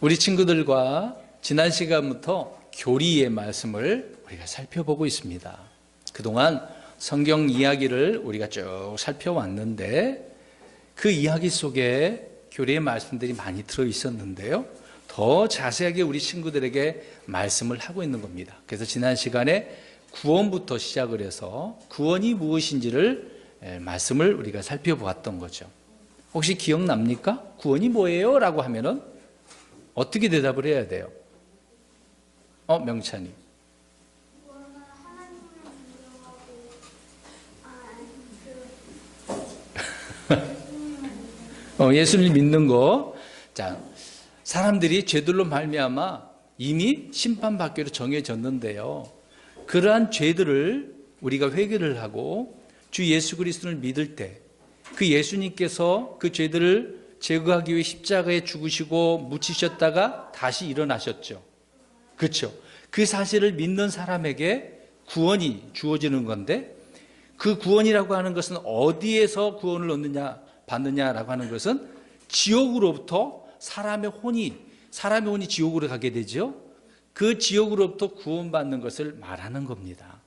우리 친구들과 지난 시간부터 교리의 말씀을 우리가 살펴보고 있습니다. 그동안 성경 이야기를 우리가 쭉 살펴왔는데 그 이야기 속에 교리의 말씀들이 많이 들어있었는데요. 더 자세하게 우리 친구들에게 말씀을 하고 있는 겁니다. 그래서 지난 시간에 구원부터 시작을 해서 구원이 무엇인지를 말씀을 우리가 살펴보았던 거죠. 혹시 기억납니까? 구원이 뭐예요? 라고 하면은 어떻게 대답을 해야 돼요? 명찬이. 예수를 믿는 거. 자, 사람들이 죄들로 말미암아 이미 심판받기로 정해졌는데요. 그러한 죄들을 우리가 회개를 하고 주 예수 그리스도를 믿을 때 그 예수님께서 그 죄들을 제거하기 위해 십자가에 죽으시고 묻히셨다가 다시 일어나셨죠. 그렇죠? 그 사실을 믿는 사람에게 구원이 주어지는 건데 그 구원이라고 하는 것은 어디에서 구원을 얻느냐 받느냐라고 하는 것은 지옥으로부터 사람의 혼이 지옥으로 가게 되죠. 그 지옥으로부터 구원받는 것을 말하는 겁니다.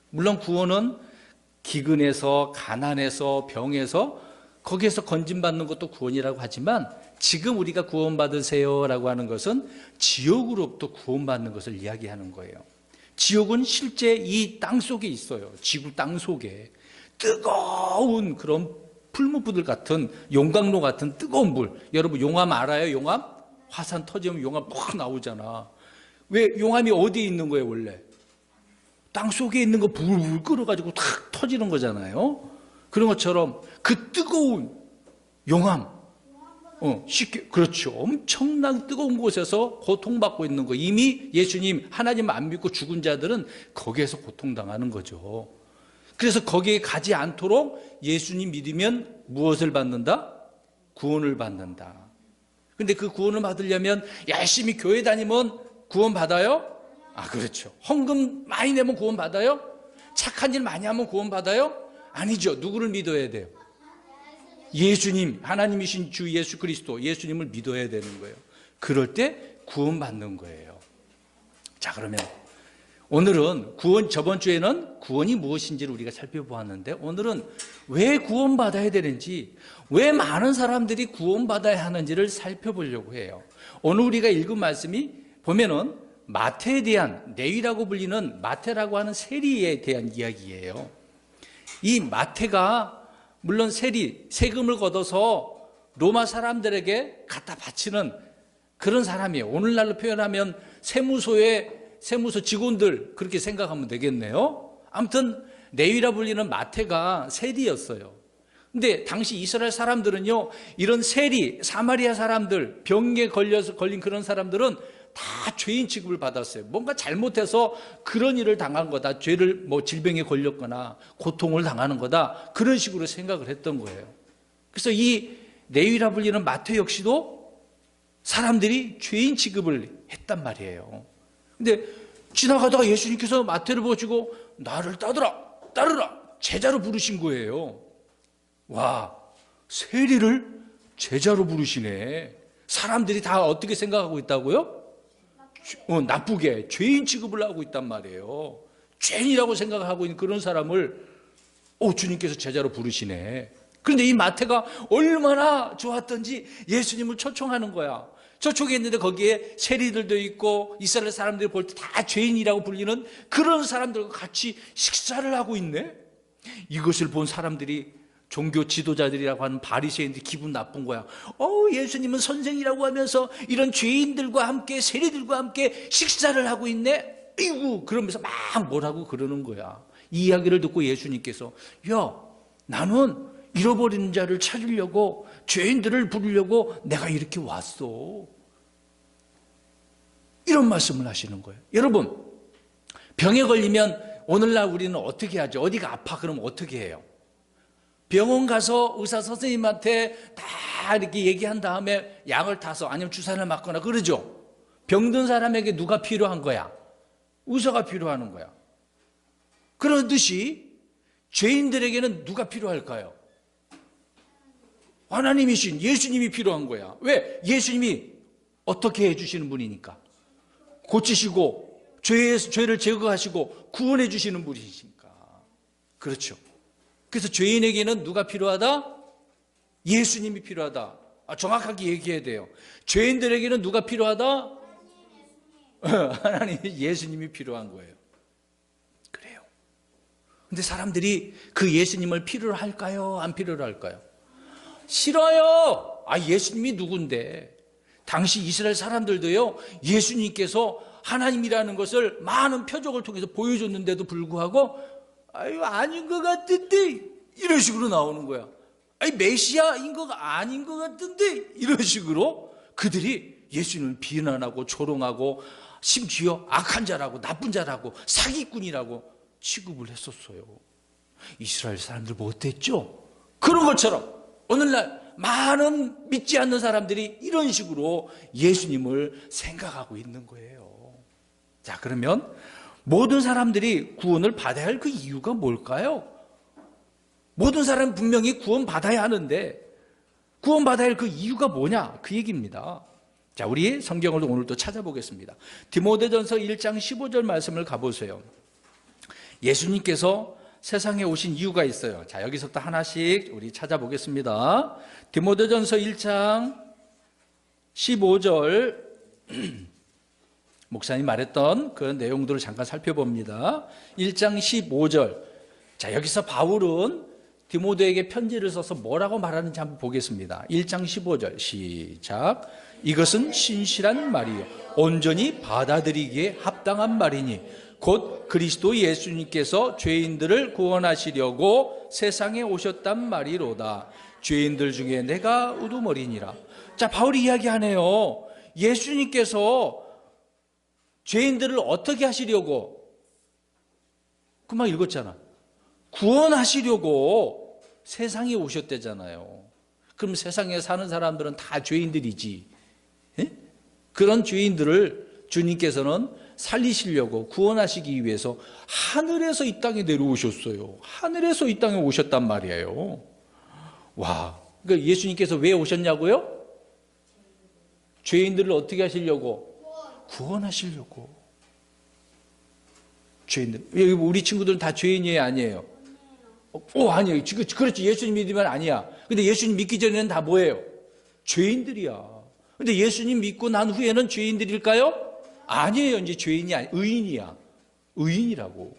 물론 구원은 기근에서 가난에서 병에서 거기에서 건진받는 것도 구원이라고 하지만 지금 우리가 구원받으세요라고 하는 것은 지옥으로부터 구원받는 것을 이야기하는 거예요. 지옥은 실제 이 땅 속에 있어요. 지구 땅 속에 뜨거운 그런 풀무불 같은 용광로 같은 뜨거운 불. 여러분 용암 알아요? 용암? 화산 터지면 용암 팍 나오잖아. 왜 용암이 어디에 있는 거예요 원래? 땅 속에 있는 거 불 끓어가지고 탁 터지는 거잖아요. 그런 것처럼 그 뜨거운 용암, 쉽게, 그렇죠. 엄청난 뜨거운 곳에서 고통받고 있는 거. 이미 예수님, 하나님 안 믿고 죽은 자들은 거기에서 고통당하는 거죠. 그래서 거기에 가지 않도록 예수님 믿으면 무엇을 받는다? 구원을 받는다. 근데 그 구원을 받으려면 열심히 교회 다니면 구원 받아요? 그렇죠. 헌금 많이 내면 구원 받아요? 착한 일 많이 하면 구원 받아요? 아니죠. 누구를 믿어야 돼요? 예수님, 하나님이신 주 예수 그리스도, 예수님을 믿어야 되는 거예요. 그럴 때 구원받는 거예요. 자, 그러면 오늘은 저번 주에는 구원이 무엇인지를 우리가 살펴보았는데 오늘은 왜 구원받아야 되는지, 왜 많은 사람들이 구원받아야 하는지를 살펴보려고 해요. 오늘 우리가 읽은 말씀이 보면은 마태에 대한, 레위라고 불리는 마태라고 하는 세리에 대한 이야기예요. 이 마태가 물론 세금을 걷어서 로마 사람들에게 갖다 바치는 그런 사람이에요. 오늘날로 표현하면 세무소 직원들 그렇게 생각하면 되겠네요. 아무튼 레위라 불리는 마태가 세리였어요. 근데 당시 이스라엘 사람들은요, 이런 세리, 사마리아 사람들, 병에 걸린 그런 사람들은 다 죄인 취급을 받았어요. 뭔가 잘못해서 그런 일을 당한 거다. 죄를 질병에 걸렸거나 고통을 당하는 거다. 그런 식으로 생각을 했던 거예요. 그래서 이 레위라 불리는 마태 역시도 사람들이 죄인 취급을 했단 말이에요. 근데 지나가다가 예수님께서 마태를 보시고 나를 따르라 제자로 부르신 거예요. 와, 세리를 제자로 부르시네. 사람들이 다 어떻게 생각하고 있다고요? 나쁘게 죄인 취급을 하고 있단 말이에요. 죄인이라고 생각하고 있는 그런 사람을 주님께서 제자로 부르시네. 그런데 이 마태가 얼마나 좋았던지 예수님을 초청하는 거야. 초청했는데 거기에 세리들도 있고 이스라엘 사람들이 볼 때 다 죄인이라고 불리는 그런 사람들과 같이 식사를 하고 있네. 이것을 본 사람들이, 종교 지도자들이라고 하는 바리새인들이 기분 나쁜 거야. 예수님은 선생이라고 하면서 이런 죄인들과 함께, 세리들과 함께 식사를 하고 있네. 이구, 그러면서 막 뭐라고 그러는 거야. 이 이야기를 듣고 예수님께서 나는 잃어버린 자를 찾으려고, 죄인들을 부르려고 내가 이렇게 왔어. 이런 말씀을 하시는 거예요. 여러분, 병에 걸리면 오늘날 우리는 어떻게 하죠? 어디가 아파 그러면 어떻게 해요? 병원 가서 의사 선생님한테 다 이렇게 얘기한 다음에 약을 타서 아니면 주사를 맞거나 그러죠. 병든 사람에게 누가 필요한 거야? 의사가 필요한 거야. 그러듯이 죄인들에게는 누가 필요할까요? 하나님이신 예수님이 필요한 거야. 왜? 예수님이 어떻게 해주시는 분이니까. 고치시고 죄를 제거하시고 구원해 주시는 분이시니까. 그렇죠. 그래서 죄인에게는 누가 필요하다? 예수님이 필요하다. 정확하게 얘기해야 돼요. 죄인들에게는 누가 필요하다? 하나님, 예수님이 필요한 거예요. 그래요. 근데 사람들이 그 예수님을 필요로 할까요? 안 필요로 할까요? 싫어요. 예수님이 누군데? 당시 이스라엘 사람들도요, 예수님께서 하나님이라는 것을 많은 표적을 통해서 보여줬는데도 불구하고 아닌 것 같은데 이런 식으로 나오는 거야. 메시아인 거 아닌 것 같은데 이런 식으로 그들이 예수님을 비난하고 조롱하고 심지어 악한 자라고 나쁜 자라고 사기꾼이라고 취급을 했었어요. 이스라엘 사람들 뭐 어땠죠? 그런 것처럼 오늘날 많은 믿지 않는 사람들이 이런 식으로 예수님을 생각하고 있는 거예요. 자, 그러면 모든 사람들이 구원을 받아야 할 그 이유가 뭘까요? 모든 사람 분명히 구원받아야 하는데 구원받아야 할 그 이유가 뭐냐? 그 얘기입니다. 자, 우리 성경을 오늘 또 찾아보겠습니다. 디모데전서 1장 15절 말씀을 가보세요. 예수님께서 세상에 오신 이유가 있어요. 자, 여기서부터 하나씩 우리 찾아보겠습니다. 디모데전서 1장 15절 목사님 말했던 그 내용들을 잠깐 살펴봅니다. 1장 15절. 자, 여기서 바울은 디모데에게 편지를 써서 뭐라고 말하는지 한번 보겠습니다. 1장 15절 시작. 이것은 신실한 말이요 온전히 받아들이기에 합당한 말이니 곧 그리스도 예수님께서 죄인들을 구원하시려고 세상에 오셨단 말이로다. 죄인들 중에 내가 우두머리니라. 자, 바울이 이야기하네요. 예수님께서 죄인들을 어떻게 하시려고? 그 말 읽었잖아. 구원하시려고 세상에 오셨대잖아요. 그럼 세상에 사는 사람들은 다 죄인들이지. 예? 그런 죄인들을 주님께서는 살리시려고 구원하시기 위해서 하늘에서 이 땅에 내려오셨어요. 하늘에서 이 땅에 오셨단 말이에요. 와, 그러니까 예수님께서 왜 오셨냐고요? 죄인들을 어떻게 하시려고? 구원하시려고. 죄인들. 우리 친구들은 다 죄인이에요, 아니에요? 아니에요. 그렇지. 예수님 믿으면 아니야. 근데 예수님 믿기 전에는 다 뭐예요? 죄인들이야. 근데 예수님 믿고 난 후에는 죄인들일까요? 아니에요. 이제 죄인이 아니, 의인이야. 의인이라고.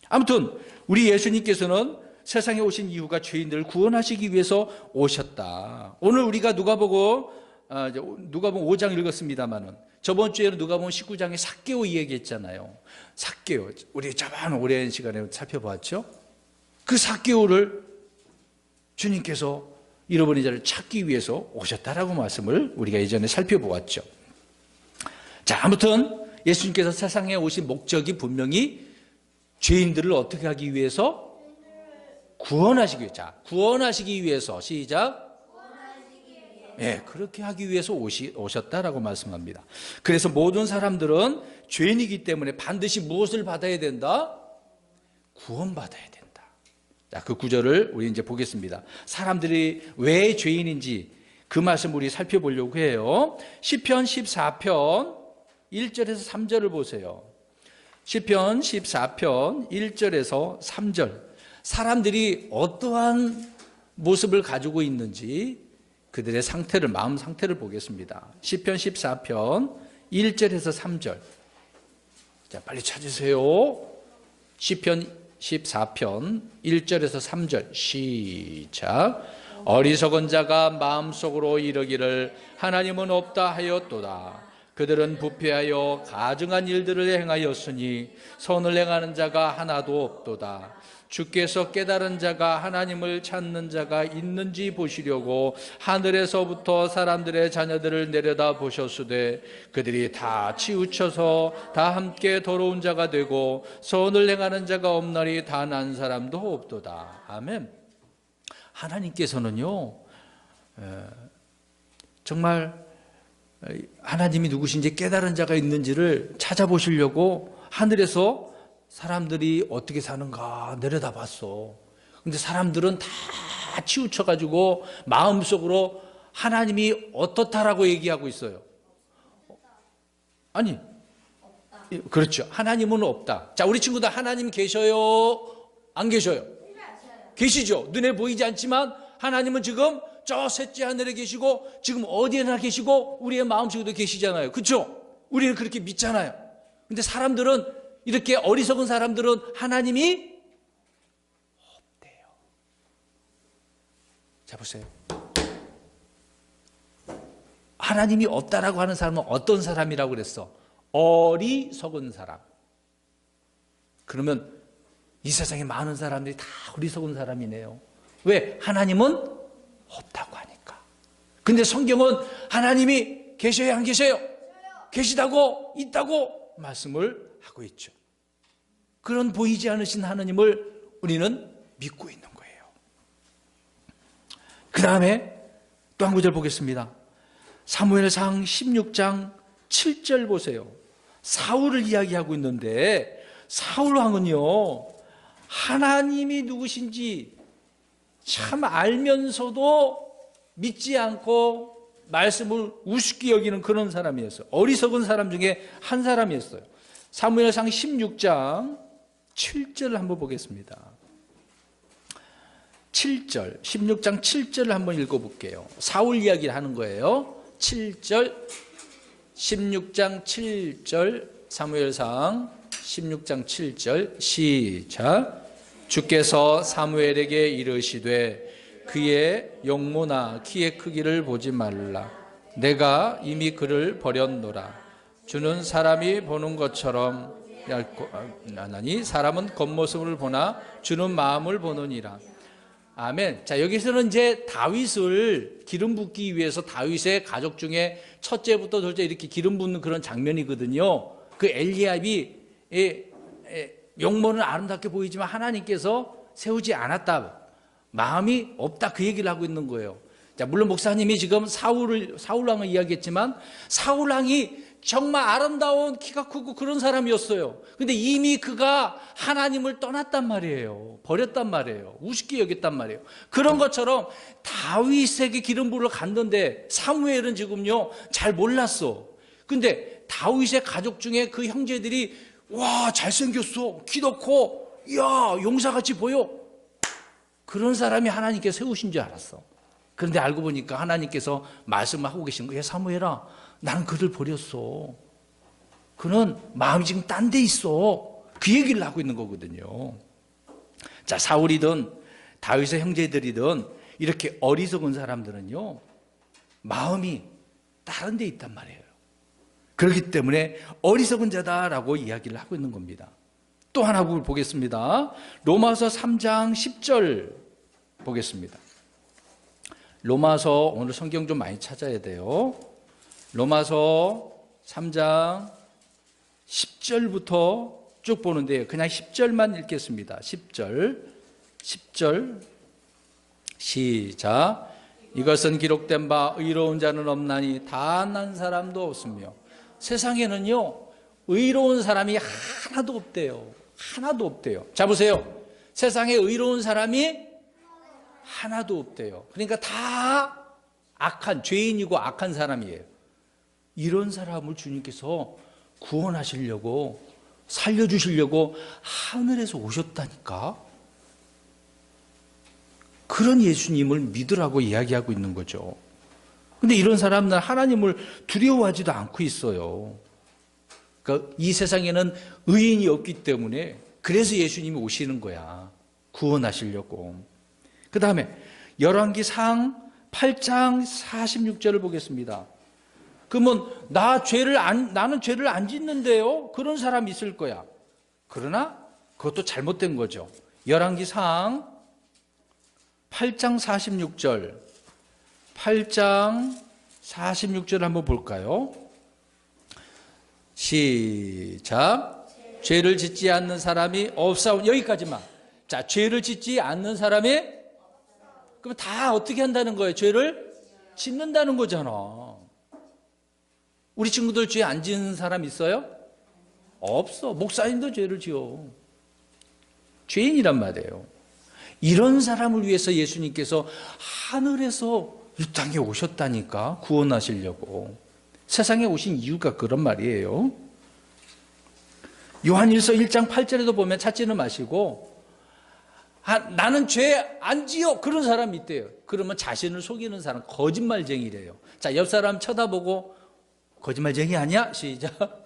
아무튼 우리 예수님께서는 세상에 오신 이유가 죄인들을 구원하시기 위해서 오셨다. 오늘 우리가 누가복음 5장 읽었습니다만은 저번 주에는 누가복음 19장에 삭개오 이야기했잖아요. 삭개오, 우리 저번 오랜 시간에 살펴봤죠. 그 삭개오를 주님께서 잃어버린 자를 찾기 위해서 오셨다라고 말씀을 우리가 예전에 살펴보았죠. 자, 아무튼 예수님께서 세상에 오신 목적이 분명히 죄인들을 어떻게 하기 위해서? 구원하시기 위해서. 자, 구원하시기 위해서. 시작. 예, 그렇게 하기 위해서 오셨다라고 말씀합니다. 그래서 모든 사람들은 죄인이기 때문에 반드시 무엇을 받아야 된다? 구원받아야 된다. 자, 그 구절을 우리 이제 보겠습니다. 사람들이 왜 죄인인지 그 말씀 우리 살펴보려고 해요. 시편 14편 1절에서 3절을 보세요. 시편 14편 1절에서 3절. 사람들이 어떠한 모습을 가지고 있는지 그들의 상태를, 마음 상태를 보겠습니다. 시편 14편 1절에서 3절. 자, 빨리 찾으세요. 시편 14편 1절에서 3절 시작. 어리석은 자가 마음속으로 이르기를 하나님은 없다 하였도다. 그들은 부패하여 가증한 일들을 행하였으니 선을 행하는 자가 하나도 없도다. 주께서 깨달은 자가 하나님을 찾는 자가 있는지 보시려고 하늘에서부터 사람들의 자녀들을 내려다 보셨으되 그들이 다 치우쳐서 다 함께 더러운 자가 되고 선을 행하는 자가 없나니 단 한 사람도 없도다. 아멘. 하나님께서는요, 정말 하나님이 누구신지 깨달은 자가 있는지를 찾아보시려고 하늘에서 사람들이 어떻게 사는가 내려다봤어. 근데 사람들은 다 치우쳐가지고 마음속으로 하나님이 어떻다라고 얘기하고 있어요. 아니, 그렇죠. 하나님은 없다. 자, 우리 친구들 하나님 계셔요? 안 계셔요? 계시죠. 눈에 보이지 않지만 하나님은 지금 저 셋째 하늘에 계시고 지금 어디에나 계시고 우리의 마음속에도 계시잖아요. 그렇죠? 우리는 그렇게 믿잖아요. 근데 사람들은, 이렇게 어리석은 사람들은 하나님이 없대요. 자, 보세요. 하나님이 없다라고 하는 사람은 어떤 사람이라고 그랬어? 어리석은 사람. 그러면 이 세상에 많은 사람들이 다 어리석은 사람이네요. 왜? 하나님은 없다고 하니까. 근데 성경은 하나님이 계셔요, 안 계셔요? 계시다고, 있다고 말씀을 하고 있죠. 그런 보이지 않으신 하나님을 우리는 믿고 있는 거예요. 그 다음에 또 한 구절 보겠습니다. 사무엘상 16장 7절 보세요. 사울을 이야기하고 있는데 사울 왕은요, 하나님이 누구신지 참 알면서도 믿지 않고 말씀을 우습게 여기는 그런 사람이었어요. 어리석은 사람 중에 한 사람이었어요. 사무엘상 16장 7절을 한번 보겠습니다. 7절, 16장 7절을 한번 읽어볼게요. 사울 이야기를 하는 거예요. 7절, 16장 7절, 사무엘상 16장 7절, 시작. 주께서 사무엘에게 이르시되 그의 용모나 키의 크기를 보지 말라. 내가 이미 그를 버렸노라. 주는 사람이 보는 것처럼 얇고 나니 사람은 겉모습을 보나 주는 마음을 보느니라. 아멘. 자, 여기서는 이제 다윗을 기름 붓기 위해서 다윗의 가족 중에 첫째부터 둘째 이렇게 기름 붓는 그런 장면이거든요. 그 엘리압이 용모는 아름답게 보이지만 하나님께서 세우지 않았다, 마음이 없다, 그 얘기를 하고 있는 거예요. 자, 물론 목사님이 지금 사울 왕을 이야기했지만 사울 왕이 정말 아름다운 키가 크고 그런 사람이었어요. 근데 이미 그가 하나님을 떠났단 말이에요. 버렸단 말이에요. 우습게 여겼단 말이에요. 그런 것처럼 다윗에게 기름 부으러 갔는데 사무엘은 지금요 잘 몰랐어. 근데 다윗의 가족 중에 그 형제들이 와, 잘생겼어, 키도 커, 이야, 용사같이 보여, 그런 사람이 하나님께 세우신 줄 알았어. 그런데 알고 보니까 하나님께서 말씀을 하고 계신 거예요. 사무엘아, 나는 그를 버렸어. 그는 마음이 지금 딴 데 있어. 그 얘기를 하고 있는 거거든요. 자, 사울이든 다윗의 형제들이든 이렇게 어리석은 사람들은요 마음이 다른 데 있단 말이에요. 그렇기 때문에 어리석은 자다라고 이야기를 하고 있는 겁니다. 또 하나 보겠습니다. 로마서 3장 10절 보겠습니다. 로마서, 오늘 성경 좀 많이 찾아야 돼요. 로마서 3장 10절부터 쭉 보는데요. 그냥 10절만 읽겠습니다. 10절 시작. 이것은 기록된 바 의로운 자는 없나니 단 한 사람도 없으며 세상에는요 의로운 사람이 하나도 없대요. 하나도 없대요. 자, 보세요. 세상에 의로운 사람이 하나도 없대요. 그러니까 다 악한, 죄인이고 악한 사람이에요. 이런 사람을 주님께서 구원하시려고, 살려주시려고 하늘에서 오셨다니까. 그런 예수님을 믿으라고 이야기하고 있는 거죠. 근데 이런 사람은 하나님을 두려워하지도 않고 있어요. 그러니까 이 세상에는 의인이 없기 때문에 그래서 예수님이 오시는 거야. 구원하시려고. 그 다음에 열왕기상 8장 46절을 보겠습니다. 그러면 나는 죄를 안 짓는데요? 그런 사람이 있을 거야. 그러나 그것도 잘못된 거죠. 열왕기상 8장 46절, 8장 46절 한번 볼까요? 시작. 죄를 짓지 않는 사람이 없사오니, 여기까지만. 자, 죄를 짓지 않는 사람이, 그럼 다 어떻게 한다는 거예요? 죄를 짓는다는 거잖아. 우리 친구들 죄 안 짓는 사람 있어요? 없어. 목사님도 죄를 지어. 죄인이란 말이에요. 이런 사람을 위해서 예수님께서 하늘에서 이 땅에 오셨다니까, 구원하시려고. 세상에 오신 이유가 그런 말이에요. 요한일서 1장 8절에도 보면 찾지는 마시고 나는 죄 안 지어 그런 사람이 있대요. 그러면 자신을 속이는 사람 거짓말쟁이래요. 자, 옆 사람 쳐다보고 거짓말쟁이 아니야? 시작.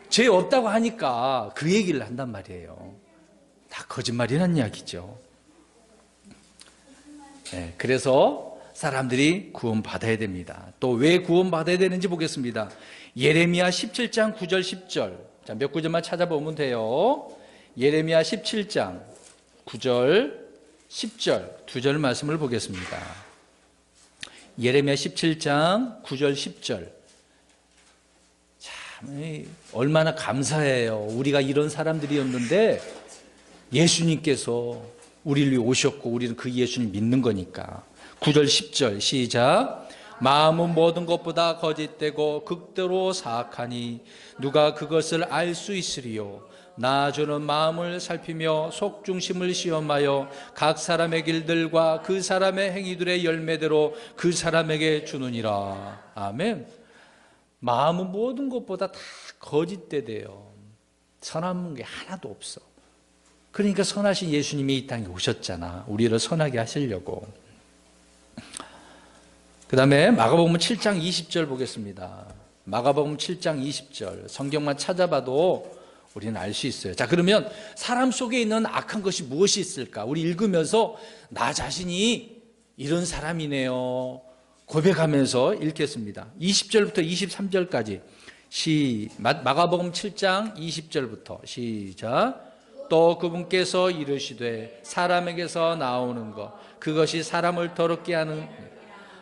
죄 없다고 하니까 그 얘기를 한단 말이에요. 다 거짓말이란 이야기죠. 네, 그래서 사람들이 구원받아야 됩니다. 또 왜 구원받아야 되는지 보겠습니다. 예레미야 17장 9절 10절. 자, 몇 구절만 찾아보면 돼요. 예레미야 17장 9절 10절 두 절 말씀을 보겠습니다. 예레미야 17장 9절 10절. 참 얼마나 감사해요. 우리가 이런 사람들이었는데 예수님께서 우리를 위해 오셨고 우리는 그 예수님 믿는 거니까. 9절 10절 시작. 마음은 모든 것보다 거짓되고 극도로 사악하니 누가 그것을 알 수 있으리요. 나 주는 마음을 살피며 속중심을 시험하여 각 사람의 길들과 그 사람의 행위들의 열매대로 그 사람에게 주느니라. 아멘. 마음은 모든 것보다 다 거짓되대요. 선한 게 하나도 없어. 그러니까 선하신 예수님이 이 땅에 오셨잖아. 우리를 선하게 하시려고. 그 다음에 마가복음 7장 20절 보겠습니다. 마가복음 7장 20절. 성경만 찾아봐도 우리는 알 수 있어요. 자, 그러면 사람 속에 있는 악한 것이 무엇이 있을까? 우리 읽으면서 나 자신이 이런 사람이네요 고백하면서 읽겠습니다. 20절부터 23절까지 마가복음 7장 20절부터 시작. 또 그분께서 이르시되 사람에게서 나오는 것 그것이 사람을 더럽게 하는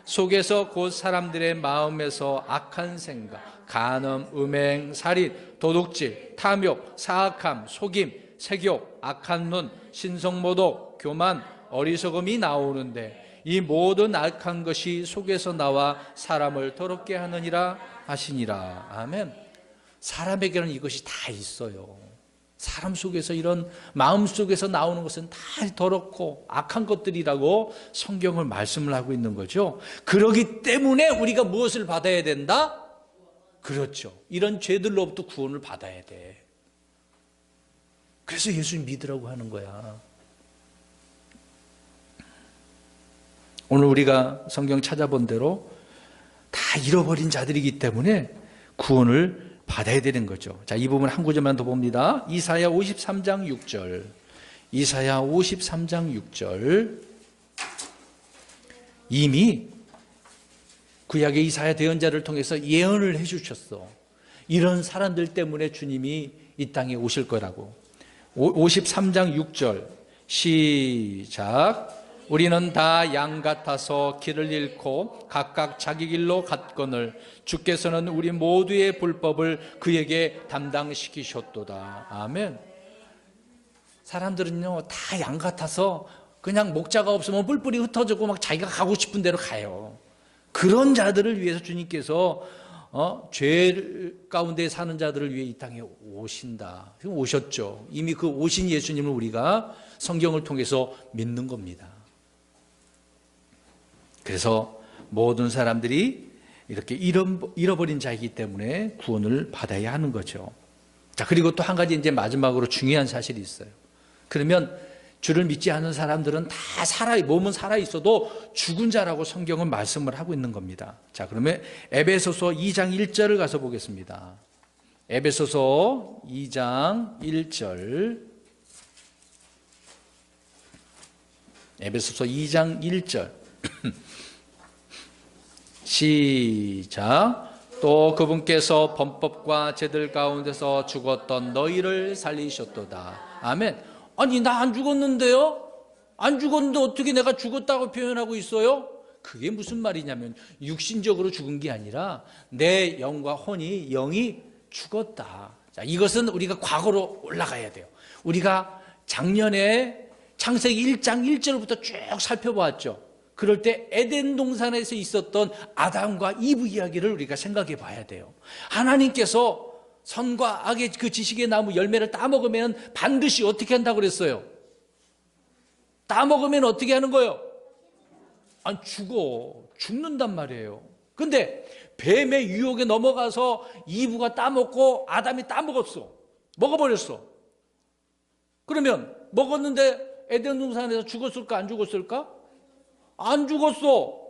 속에서 곧 사람들의 마음에서 악한 생각, 간음, 음행, 살인, 도둑질, 탐욕, 사악함, 속임, 색욕, 악한 눈, 신성모독, 교만, 어리석음이 나오는데 이 모든 악한 것이 속에서 나와 사람을 더럽게 하느니라 하시니라. 아멘. 사람에게는 이것이 다 있어요. 사람 속에서 이런 마음 속에서 나오는 것은 다 더럽고 악한 것들이라고 성경을 말씀을 하고 있는 거죠. 그렇기 때문에 우리가 무엇을 받아야 된다? 그렇죠. 이런 죄들로부터 구원을 받아야 돼. 그래서 예수님 믿으라고 하는 거야. 오늘 우리가 성경 찾아본 대로 다 잃어버린 자들이기 때문에 구원을 받아야 되는 거죠. 자, 이 부분 한 구절만 더 봅니다. 이사야 53장 6절. 이사야 53장 6절. 이미 구약의 이사야 대언자를 통해서 예언을 해 주셨어. 이런 사람들 때문에 주님이 이 땅에 오실 거라고. 53장 6절. 시작. 우리는 다 양 같아서 길을 잃고 각각 자기 길로 갔거늘 주께서는 우리 모두의 불법을 그에게 담당시키셨도다. 아멘. 사람들은요 다 양 같아서 그냥 목자가 없으면 뿔뿔이 흩어지고 막 자기가 가고 싶은 대로 가요. 그런 자들을 위해서 주님께서 죄 가운데 사는 자들을 위해 이 땅에 오신다. 오셨죠. 이미 그 오신 예수님을 우리가 성경을 통해서 믿는 겁니다. 그래서 모든 사람들이 이렇게 잃어버린 자이기 때문에 구원을 받아야 하는 거죠. 자, 그리고 또 한 가지 이제 마지막으로 중요한 사실이 있어요. 그러면 주를 믿지 않는 사람들은 다 몸은 살아 있어도 죽은 자라고 성경은 말씀을 하고 있는 겁니다. 자, 그러면 에베소서 2장 1절을 가서 보겠습니다. 에베소서 2장 1절. 에베소서 2장 1절. 시작. 또 그분께서 범법과 죄들 가운데서 죽었던 너희를 살리셨도다. 아멘. 아니 나 안 죽었는데요? 안 죽었는데 어떻게 내가 죽었다고 표현하고 있어요? 그게 무슨 말이냐면 육신적으로 죽은 게 아니라 내 영과 영이 죽었다. 자, 이것은 우리가 과거로 올라가야 돼요. 우리가 작년에 창세기 1장 1절부터 쭉 살펴보았죠. 그럴 때 에덴 동산에서 있었던 아담과 이브 이야기를 우리가 생각해 봐야 돼요. 하나님께서 선과 악의 그 지식의 나무 열매를 따먹으면 반드시 어떻게 한다고 그랬어요? 따먹으면 어떻게 하는 거예요? 아니 죽는단 말이에요. 근데 뱀의 유혹에 넘어가서 이브가 따먹고 아담이 따먹었어. 먹어버렸어. 그러면 먹었는데 에덴 동산에서 죽었을까 안 죽었을까? 안 죽었어.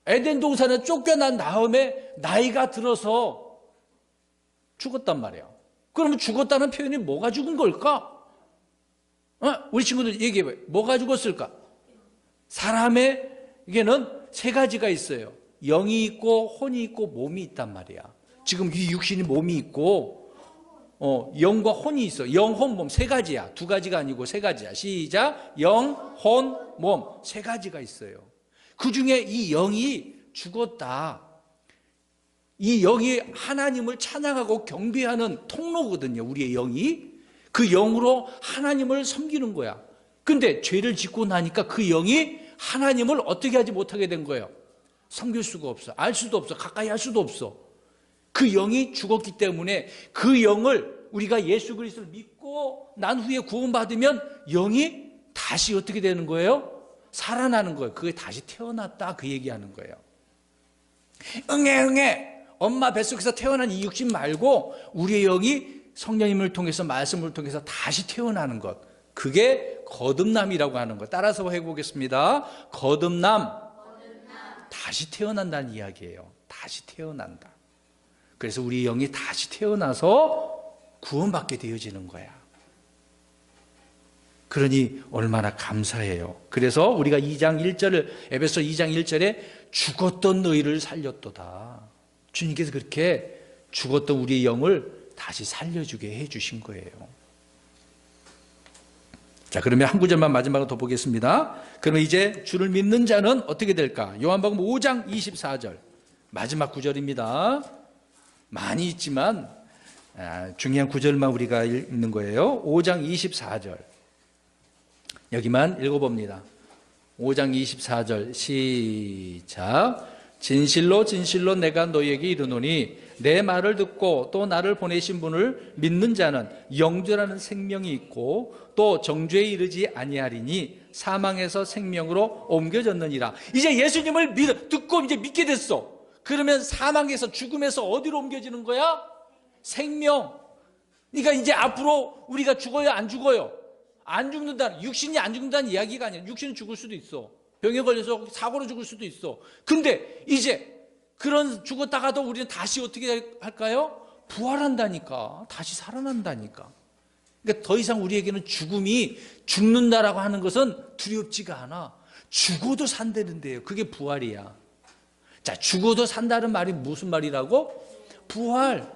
에덴 동산에 쫓겨난 다음에 나이가 들어서 죽었단 말이야. 그러면 죽었다는 표현이 뭐가 죽은 걸까? 우리 친구들 얘기해봐요. 뭐가 죽었을까? 사람에게는 세 가지가 있어요. 영이 있고 혼이 있고 몸이 있단 말이야. 지금 이 육신이 몸이 있고 영과 혼이 있어. 영, 혼, 몸 세 가지야. 두 가지가 아니고 세 가지야. 시작. 영, 혼, 몸 세 가지가 있어요. 그 중에 이 영이 죽었다. 이 영이 하나님을 찬양하고 경배하는 통로거든요. 우리의 영이. 그 영으로 하나님을 섬기는 거야. 근데 죄를 짓고 나니까 그 영이 하나님을 어떻게 하지 못하게 된 거예요. 섬길 수가 없어. 알 수도 없어. 가까이 할 수도 없어. 그 영이 죽었기 때문에 그 영을 우리가 예수 그리스도를 믿고 난 후에 구원받으면 영이 다시 어떻게 되는 거예요? 살아나는 거예요. 그게 다시 태어났다 그 얘기하는 거예요. 응애 엄마 뱃속에서 태어난 이 육신 말고 우리의 영이 성령님을 통해서 말씀을 통해서 다시 태어나는 것, 그게 거듭남이라고 하는 것. 따라서 해보겠습니다. 거듭남. 다시 태어난다는 이야기예요. 다시 태어난다. 그래서 우리 영이 다시 태어나서 구원받게 되어지는 거야. 그러니 얼마나 감사해요. 그래서 우리가 2장 1절을 에베소 2장 1절에 죽었던 너희를 살렸도다. 주님께서 그렇게 죽었던 우리의 영을 다시 살려주게 해주신 거예요. 자, 그러면 한 구절만 마지막으로 더 보겠습니다. 그러면 이제 주를 믿는 자는 어떻게 될까? 요한복음 5장 24절 마지막 구절입니다. 많이 있지만 중요한 구절만 우리가 읽는 거예요. 5장 24절 여기만 읽어봅니다. 5장 24절 시작. 진실로 진실로 내가 너희에게 이르노니 내 말을 듣고 또 나를 보내신 분을 믿는 자는 영존하는 생명이 있고 또 정죄에 이르지 아니하리니 사망에서 생명으로 옮겨졌느니라. 이제 예수님을 듣고 이제 믿게 됐어. 그러면 사망에서 죽음에서 어디로 옮겨지는 거야? 생명. 그러니까 이제 앞으로 우리가 죽어요 안 죽어요? 안 죽는다. 육신이 안 죽는다는 이야기가 아니야. 육신은 죽을 수도 있어. 병에 걸려서 사고로 죽을 수도 있어. 근데 이제 그런 죽었다가도 우리는 다시 어떻게 할까요? 부활한다니까. 다시 살아난다니까. 그러니까 더 이상 우리에게는 죽음이 죽는다라고 하는 것은 두렵지가 않아. 죽어도 산다는데요. 그게 부활이야. 자, 죽어도 산다는 말이 무슨 말이라고? 부활.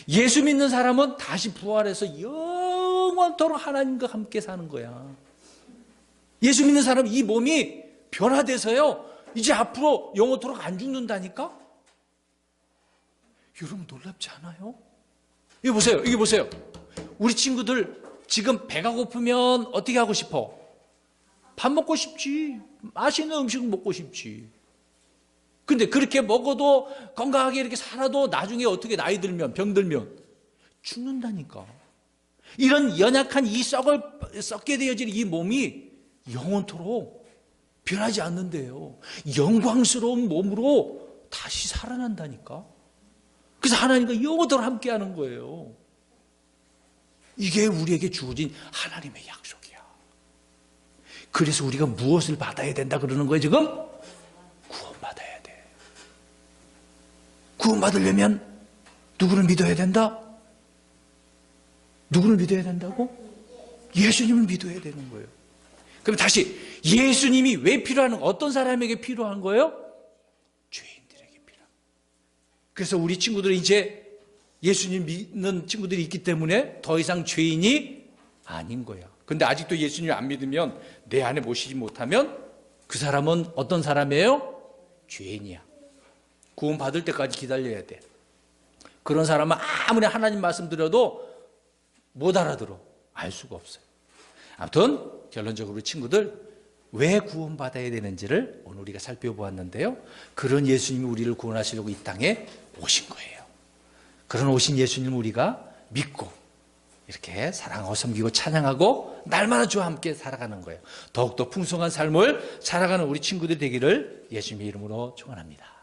예수 믿는 사람은 다시 부활해서 영원토록 하나님과 함께 사는 거야. 예수 믿는 사람은 이 몸이 변화돼서요, 이제 앞으로 영원토록 안 죽는다니까? 여러분 놀랍지 않아요? 이거 보세요. 이게 보세요. 우리 친구들 지금 배가 고프면 어떻게 하고 싶어? 밥 먹고 싶지. 맛있는 음식 먹고 싶지. 근데 그렇게 먹어도 건강하게 이렇게 살아도 나중에 어떻게 나이 들면 병들면 죽는다니까. 이런 연약한 이 썩게 되어진 이 몸이 영원토록 변하지 않는데요. 영광스러운 몸으로 다시 살아난다니까. 그래서 하나님과 영원토록 함께하는 거예요. 이게 우리에게 주어진 하나님의 약속이야. 그래서 우리가 무엇을 받아야 된다 그러는 거예요 지금? 구원받아야 돼. 구원받으려면 누구를 믿어야 된다? 누구를 믿어야 된다고? 예수님을 믿어야 되는 거예요. 그럼 다시 예수님이 왜 필요한, 어떤 사람에게 필요한 거예요? 죄인들에게 필요한. 그래서 우리 친구들은 이제 예수님 믿는 친구들이 있기 때문에 더 이상 죄인이 아닌 거야. 근데 아직도 예수님을 안 믿으면, 내 안에 모시지 못하면 그 사람은 어떤 사람이에요? 죄인이야. 구원 받을 때까지 기다려야 돼. 그런 사람은 아무리 하나님 말씀 드려도 못 알아들어. 알 수가 없어요. 아무튼 결론적으로 친구들, 왜 구원받아야 되는지를 오늘 우리가 살펴보았는데요. 그런 예수님이 우리를 구원하시려고 이 땅에 오신 거예요. 그런 오신 예수님을 우리가 믿고 이렇게 사랑하고 섬기고 찬양하고 날마다 주와 함께 살아가는 거예요. 더욱더 풍성한 삶을 살아가는 우리 친구들이 되기를 예수님의 이름으로 축원합니다.